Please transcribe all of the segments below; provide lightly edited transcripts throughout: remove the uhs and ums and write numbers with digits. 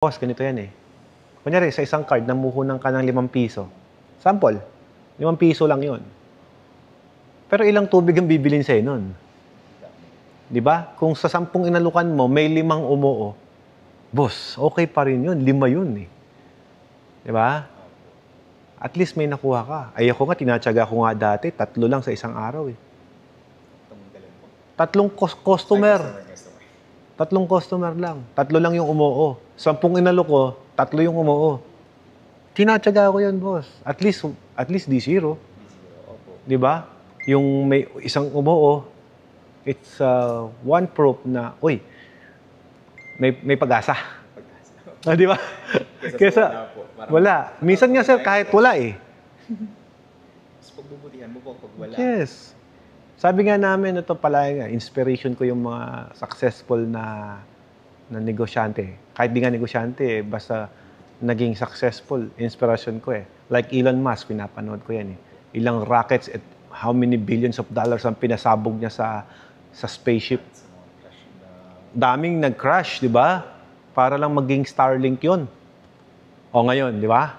Boss, ganito yan eh. Kunyari, sa isang card, namuhunan ka ng 5 piso. Sample, 5 piso lang yon. Pero ilang tubig ang bibilin sa'yo nun? Di ba? Kung sa 10 inalukan mo, may 5 umuo, boss, okay pa rin yun. 5 yun eh. Di ba? At least may nakuha ka. Ay ako nga, tinatsaga ko nga dati, 3 lang sa isang araw eh. 3 customer. 3 customer lang. 3 lang yung umuo. 10 inalo ko, 3 yung umuo. Tinatsaga ko yun, boss. At least di zero. Di ba? Yung may isang umuo, it's one proof na, uy, may pag-asa. Di ba? Kesa wala. Minsan nga, sir, kahit wala eh. Mas pagbubutihan mo po pag wala. Yes. Sabi nga namin, ito pala nga, inspiration ko yung mga successful na negosyante. Kahit di nga negosyante, basta naging successful, inspiration ko eh. Like Elon Musk, pinapanood ko yan eh. Ilang rockets at how many billions of dollars ang pinasabog niya sa spaceship. Daming nag-crash, di ba? Para lang maging Starlink yun. O ngayon, di ba?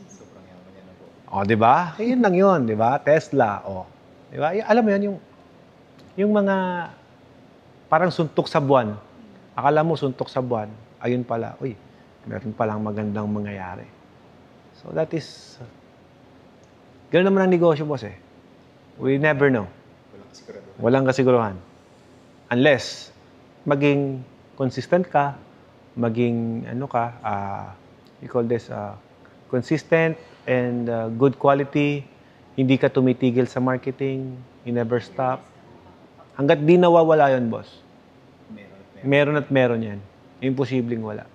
Sobrang yaman niya na po. O, di ba? Yun lang yun, di ba? Tesla, o. Di ba? Alam mo yan, yung mga parang suntok sa buwan. Akala mo suntok sa buwan, ayun pala, uy, meron palang magandang mangyayari. So that is, ganoon naman ang negosyo, boss eh. We never know. Walang kasiguraduhan. Walang kasiguruhan. Unless, maging consistent ka, maging, you call this, consistent and good quality, hindi ka tumitigil sa marketing, you never stop. Hanggat di nawawala yun, boss. Meron at meron yan. Imposibleng wala.